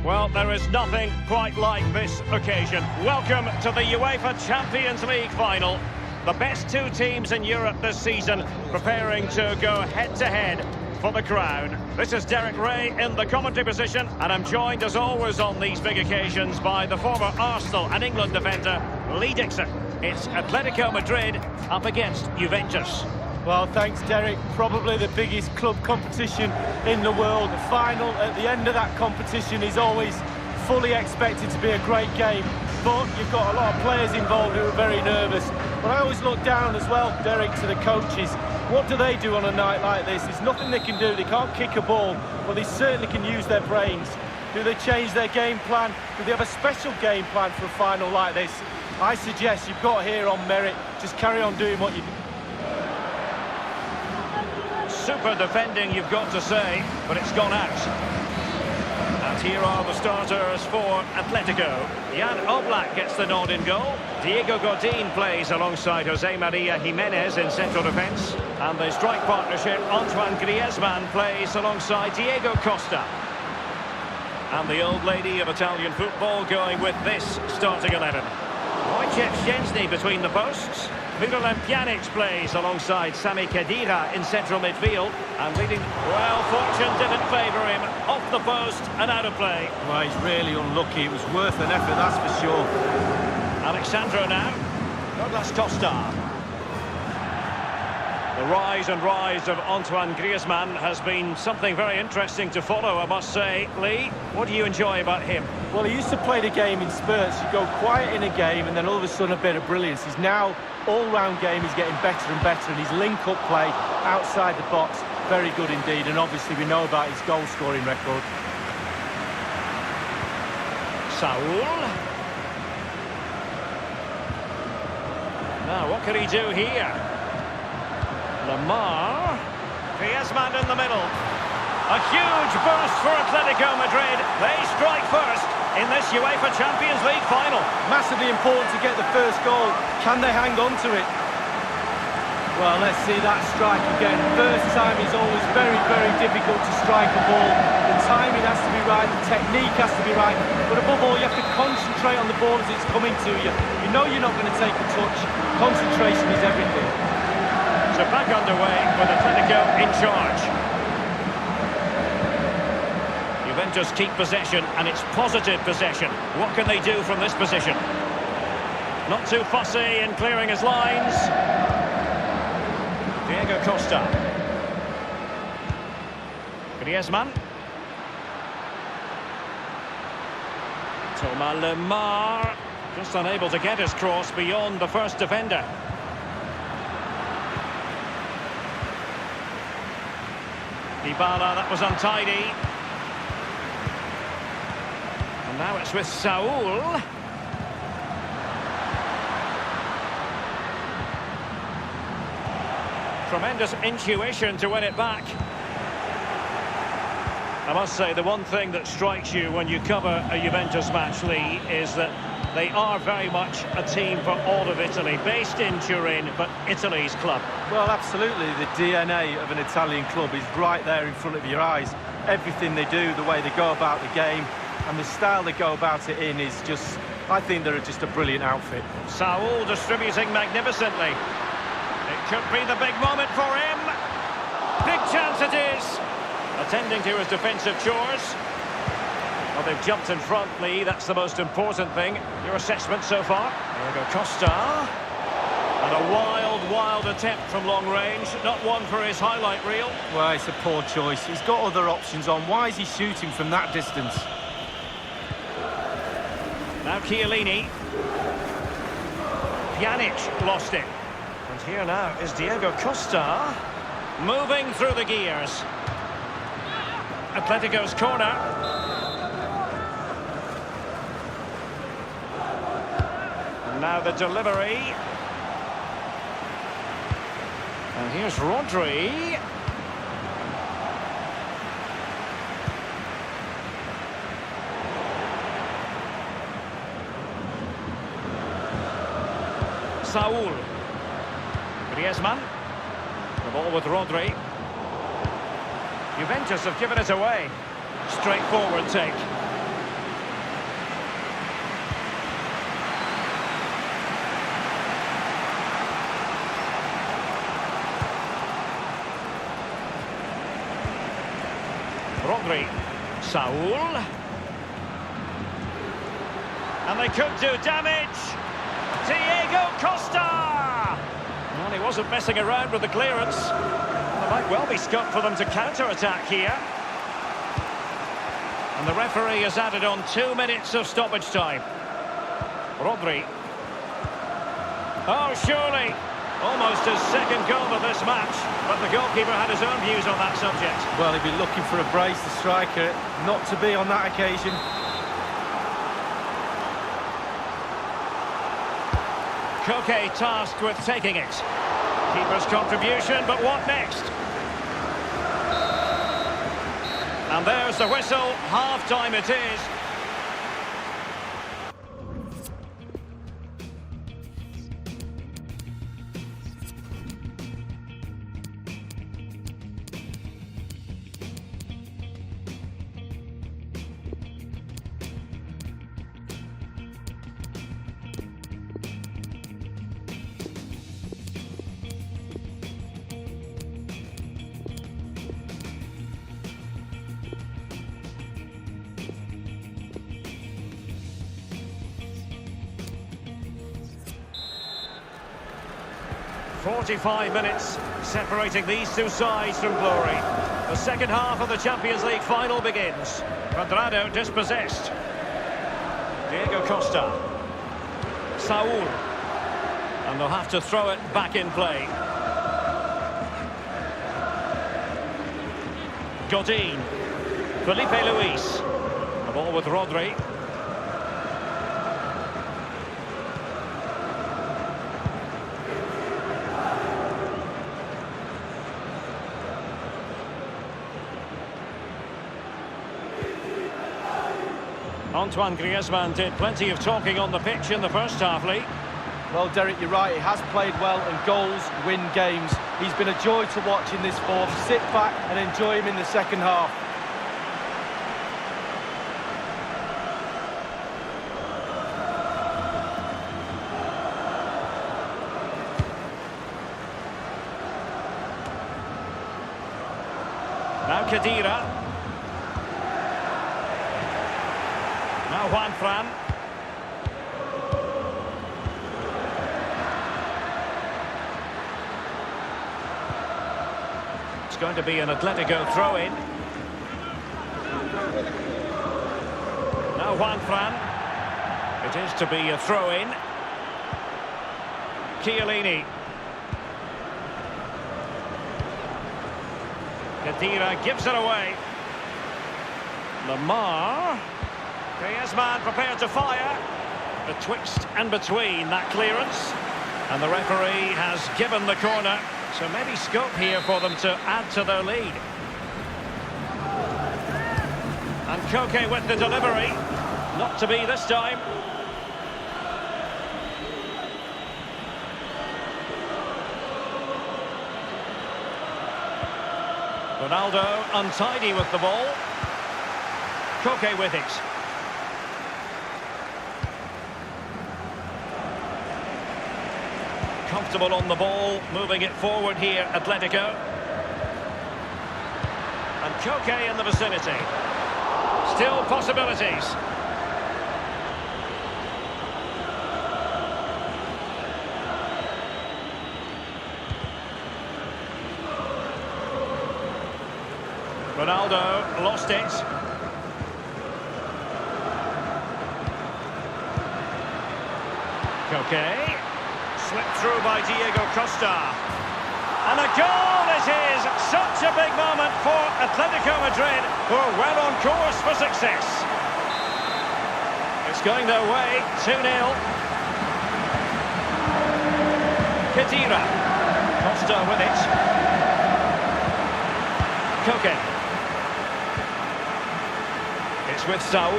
Well, there is nothing quite like this occasion. Welcome to the UEFA Champions League final. The best two teams in Europe this season preparing to go head-to-head for the crown. This is Derek Ray in the commentary position, and I'm joined as always on these big occasions by the former Arsenal and England defender, Lee Dixon. It's Atletico Madrid up against Juventus. Well, thanks, Derek. Probably the biggest club competition in the world. The final at the end of that competition is always fully expected to be a great game. But you've got a lot of players involved who are very nervous. But I always look down as well, Derek, to the coaches. What do they do on a night like this? There's nothing they can do. They can't kick a ball, but they certainly can use their brains. Do they change their game plan? Do they have a special game plan for a final like this? I suggest you've got here on merit. Just carry on doing what you do. Super defending, you've got to say, but it's gone out. And here are the starters for Atletico. Jan Oblak gets the nod in goal. Diego Godin plays alongside Jose Maria Jimenez in central defence. And the strike partnership, Antoine Griezmann plays alongside Diego Costa. And the old lady of Italian football going with this starting 11. Wojciech Szczęsny between the posts. Miralem Pjanic plays alongside Sami Khedira in central midfield. And leading, well, fortune didn't favour him. Off the post and out of play. Well, he's really unlucky. It was worth an effort, that's for sure. Alexandro now. Douglas Costa. The rise and rise of Antoine Griezmann has been something very interesting to follow, I must say. Lee, what do you enjoy about him? Well, he used to play the game in spurts. You go quiet in a game and then all of a sudden a bit of brilliance. His now all-round game is getting better and better, and his link-up play outside the box, very good indeed. And obviously we know about his goal-scoring record. Saul. Now, what can he do here? Lemar. Griezmann in the middle. A huge burst for Atletico Madrid. They strike first in this UEFA Champions League final. Massively important to get the first goal. Can they hang on to it? Well, let's see that strike again. First time is always very, very difficult to strike a ball. The timing has to be right, the technique has to be right. But above all, you have to concentrate on the ball as it's coming to you. You know you're not going to take a touch. Concentration is everything. So back underway with Atletico in charge. Juventus keep possession, and it's positive possession. What can they do from this position? Not too fussy in clearing his lines. Diego Costa. Griezmann. Thomas Lemar. Just unable to get his cross beyond the first defender. Dybala, that was untidy. And now it's with Saul. Tremendous intuition to win it back. I must say, the one thing that strikes you when you cover a Juventus match, Lee, is that they are very much a team for all of Italy, based in Turin, but Italy's club. Well, absolutely. The DNA of an Italian club is right there in front of your eyes. Everything they do, the way they go about the game, and the style they go about it in is just, I think they're just a brilliant outfit. Saul distributing magnificently. It could be the big moment for him. Big chance it is. Attending to his defensive chores. Well, they've jumped in front, Lee. That's the most important thing. Your assessment so far? Diego Costa. And a wild, wild attempt from long range. Not one for his highlight reel. Well, it's a poor choice. He's got other options on. Why is he shooting from that distance? Now Chiellini. Pjanic lost it. And here now is Diego Costa. Moving through the gears. Atletico's corner. Now the delivery. And here's Rodri. Saul. Griezmann. The ball with Rodri. Juventus have given it away. Straightforward take. Rodri. Saul. And they could do damage. Diego Costa! Well, he wasn't messing around with the clearance. There might well be scope for them to counter-attack here. And the referee has added on 2 minutes of stoppage time. Rodri. Oh, surely. Almost his second goal of this match. But the goalkeeper had his own views on that subject. Well, he'd be looking for a brace, the striker, not to be on that occasion. Koke tasked with taking it. Keeper's contribution, but what next? And there's the whistle. Half-time it is. "45 minutes separating these two sides from glory. The second half of the Champions League final begins. Cuadrado dispossessed. Diego Costa. Saul. And they'll have to throw it back in play. Godin. Felipe Luis. The ball with Rodri. Antoine Griezmann did plenty of talking on the pitch in the first half, Lee. Well, Derek, you're right. He has played well, and goals win games. He's been a joy to watch in this form. Sit back and enjoy him in the second half. Now Khedira. Now Juan Fran. It's going to be an Atletico throw-in. Now Juan Fran. It is to be a throw-in. Chiellini. Khedira gives it away. Lamar. Griezmann prepared to fire. Betwixt and between that clearance. And the referee has given the corner. So maybe scope here for them to add to their lead. And Koke with the delivery. Not to be this time. Ronaldo untidy with the ball. Koke with it. Comfortable on the ball, moving it forward here, Atletico. And Koke in the vicinity. Still possibilities. Ronaldo lost it. Koke. Slipped through by Diego Costa. And a goal it is! Such a big moment for Atletico Madrid, who are well on course for success. It's going their way, 2-0. Khedira. Costa with it. Koke. It's with Saul.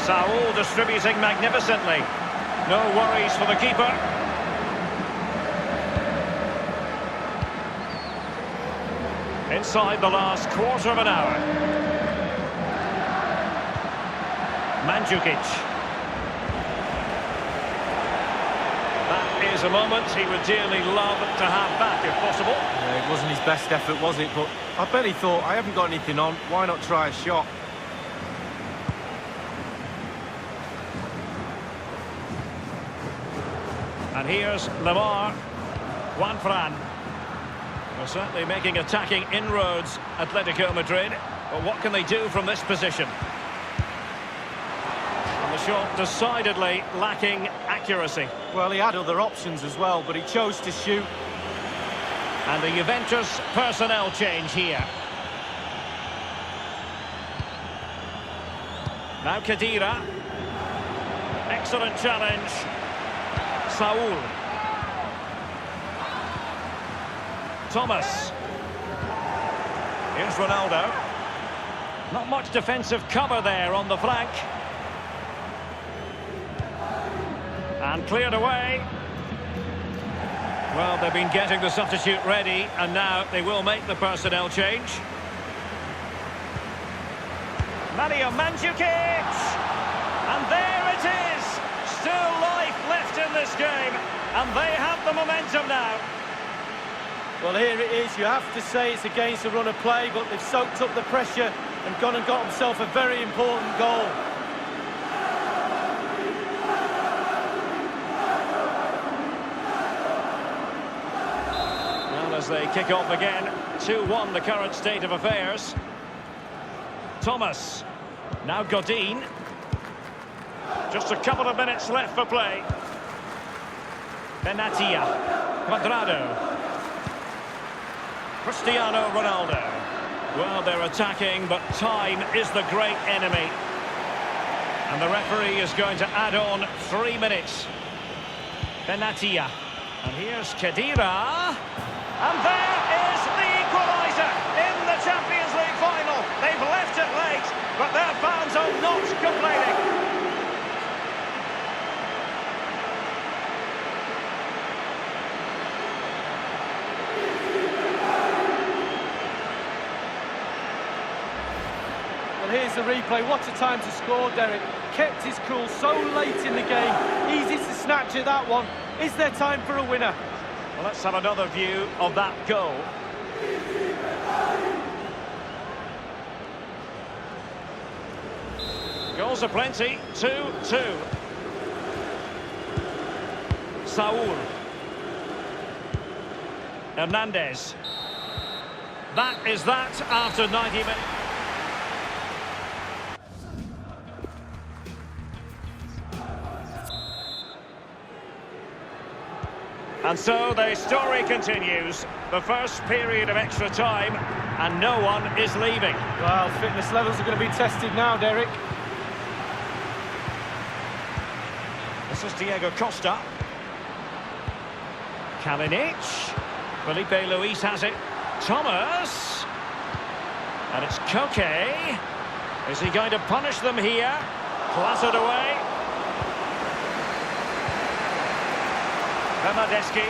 Saul distributing magnificently. No worries for the keeper. Inside the last quarter of an hour. Mandzukic. That is It's a moment he would dearly love to have back, if possible. Yeah, it wasn't his best effort, was it? But I bet he thought, I haven't got anything on, why not try a shot? And here's Lamar. Juan Fran. They're certainly making attacking inroads, Atletico Madrid. But what can they do from this position? And the shot decidedly lacking accuracy. Well, he had other options as well, but he chose to shoot. And the Juventus personnel change here. Now Khedira. Excellent challenge. Saul. Thomas. Here's Ronaldo. Not much defensive cover there on the flank. And cleared away. Well, they've been getting the substitute ready, and now they will make the personnel change. Mario Mandzukic! And there it is! Still life left in this game, and they have the momentum now. Well, here it is. You have to say it's against the run of play, but they've soaked up the pressure and gone and got themselves a very important goal. Well, as they kick off again, 2-1 the current state of affairs. Thomas. Now Godin. Just a couple of minutes left for play. Benatia. Cuadrado. Cristiano Ronaldo. Well, they're attacking, but time is the great enemy. And the referee is going to add on 3 minutes. Benatia. And here's Khedira. And there is the equaliser in the Champions League final. They've left it late, but their fans are not complaining. Here's the replay. What a time to score, Derek. Kept his cool so late in the game. Easy to snatch at that one. Is there time for a winner? Well, let's have another view of that goal. Goals are plenty. 2-2. Saul. Hernandez. That is that after 90 minutes. And so the story continues. The first period of extra time, and no one is leaving. Well, fitness levels are going to be tested now, Derek. This is Diego Costa. Kalinic. Felipe Luis has it. Thomas. And it's Koke. Is he going to punish them here? Clattered away. Bernardeschi.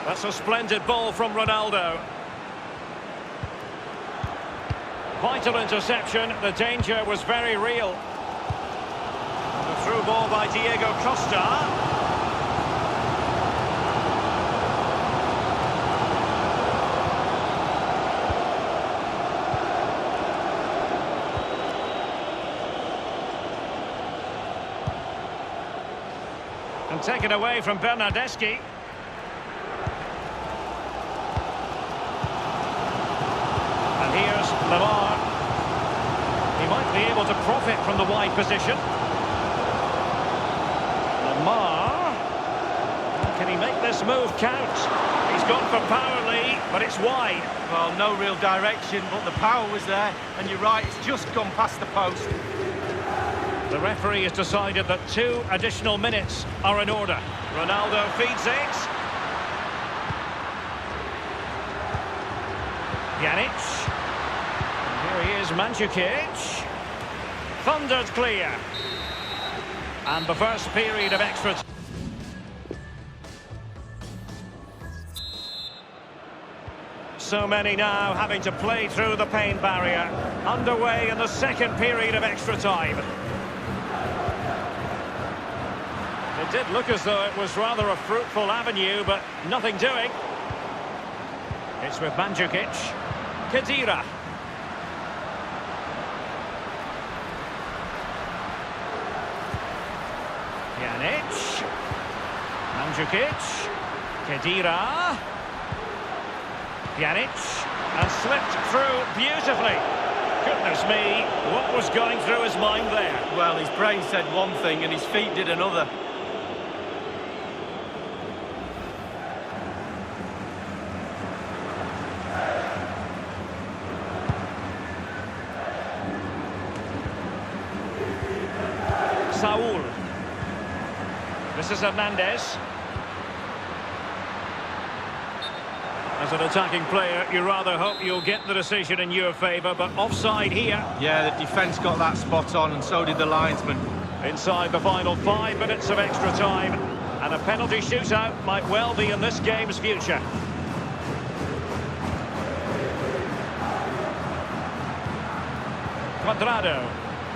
That's a splendid ball from Ronaldo. Vital interception. The danger was very real. The through ball by Diego Costa. And taken away from Bernardeschi. And here's Lamar. He might be able to profit from the wide position. Lamar. Can he make this move count? He's gone for power, Lee, but it's wide. Well, no real direction, but the power was there. And you're right, it's just gone past the post. The referee has decided that 2 additional minutes are in order. Ronaldo feeds it. Pjanic. And here he is, Mandzukic. Thundered clear. And the first period of extra time. So many now having to play through the pain barrier. Underway in the second period of extra time. did look as though it was rather a fruitful avenue, but nothing doing. It's with Mandzukic. Khedira. Pjanic. Mandzukic. Khedira. Pjanic. And slipped through beautifully. Goodness me, what was going through his mind there? Well, his brain said one thing and his feet did another. Saul. This is Hernandez. As an attacking player, you rather hope you'll get the decision in your favour, but offside here. Yeah, the defence got that spot on, and so did the linesman. Inside the final 5 minutes of extra time, and a penalty shootout might well be in this game's future. Cuadrado.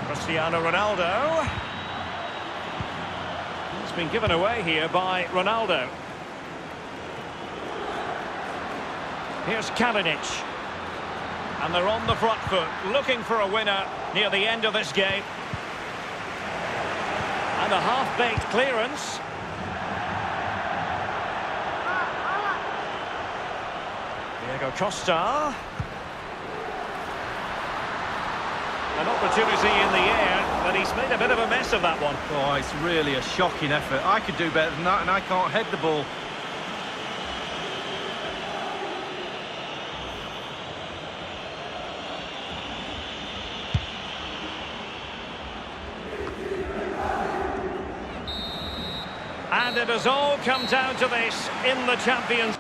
Cristiano Ronaldo. It's been given away here by Ronaldo. Here's Kalinic. And they're on the front foot, looking for a winner near the end of this game. And a half-baked clearance. Diego Costa. An opportunity in the air, but he's made a bit of a mess of that one. Oh, it's really a shocking effort. I could do better than that, and I can't head the ball. And it has all come down to this in the Champions.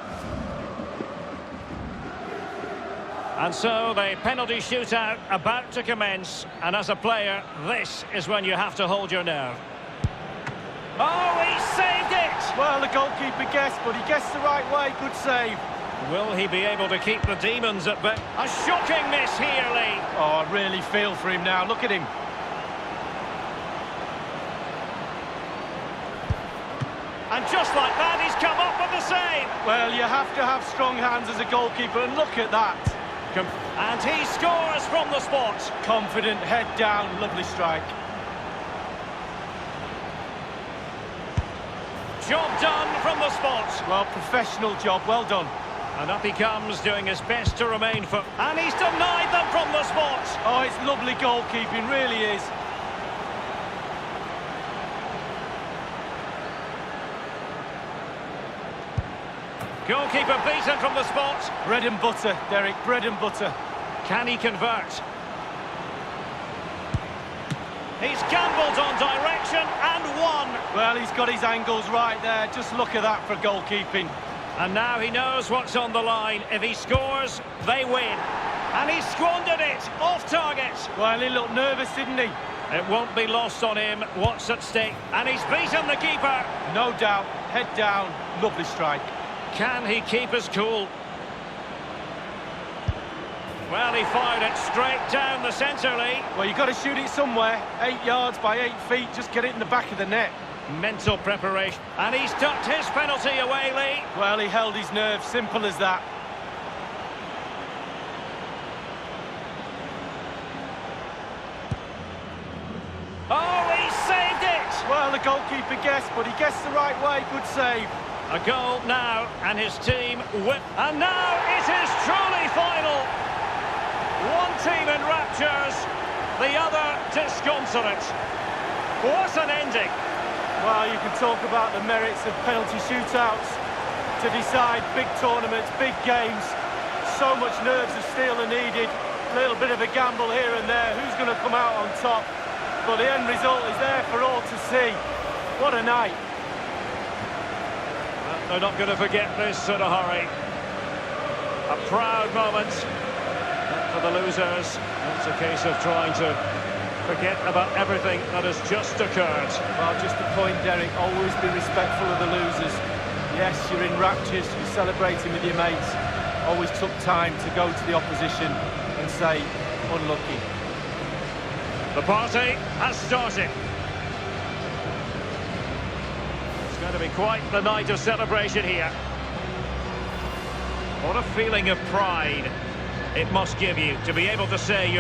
And so the penalty shootout about to commence. And as a player, this is when you have to hold your nerve. Oh, he saved it! Well, the goalkeeper guessed, but he guessed the right way. Good save. Will he be able to keep the demons at bay? A shocking miss here, Lee. Oh, I really feel for him now. Look at him. And just like that, he's come up with the save. Well, you have to have strong hands as a goalkeeper, and look at that. And he scores from the spot. Confident, head down, lovely strike. Job done from the spot. Well, professional job, well done. And up he comes, doing his best to remain fit. And he's denied them from the spot. Oh, it's lovely goalkeeping, really is. Goalkeeper beaten from the spot. Bread and butter, Derek, bread and butter. Can he convert? He's gambled on direction and won. Well, he's got his angles right there. Just look at that for goalkeeping. And now he knows what's on the line. If he scores, they win. And he squandered it, off target. Well, he looked nervous, didn't he? It won't be lost on him what's at stake. And he's beaten the keeper. No doubt, head down, lovely strike. Can he keep his cool? Well, he fired it straight down the centre, Lee. Well, you've got to shoot it somewhere. 8 yards by 8 feet, just get it in the back of the net. Mental preparation. And he's tucked his penalty away, Lee. Well, he held his nerve, simple as that. Oh, he saved it! Well, the goalkeeper guessed, but he guessed the right way. Good save. A goal now, and his team whip. And now it is truly final. One team in raptures, the other disconsolate. What an ending. Well, you can talk about the merits of penalty shootouts to decide big tournaments, big games. So much nerves of steel are needed. A little bit of a gamble here and there. Who's going to come out on top? But the end result is there for all to see. What a night. They're not going to forget this in a hurry. A proud moment for the losers. It's a case of trying to forget about everything that has just occurred. Well, just the point, Derek, always be respectful of the losers. Yes, you're in raptures, you're celebrating with your mates. Always took time to go to the opposition and say, unlucky. The party has started. Going to be quite the night of celebration here. What a feeling of pride it must give you to be able to say you're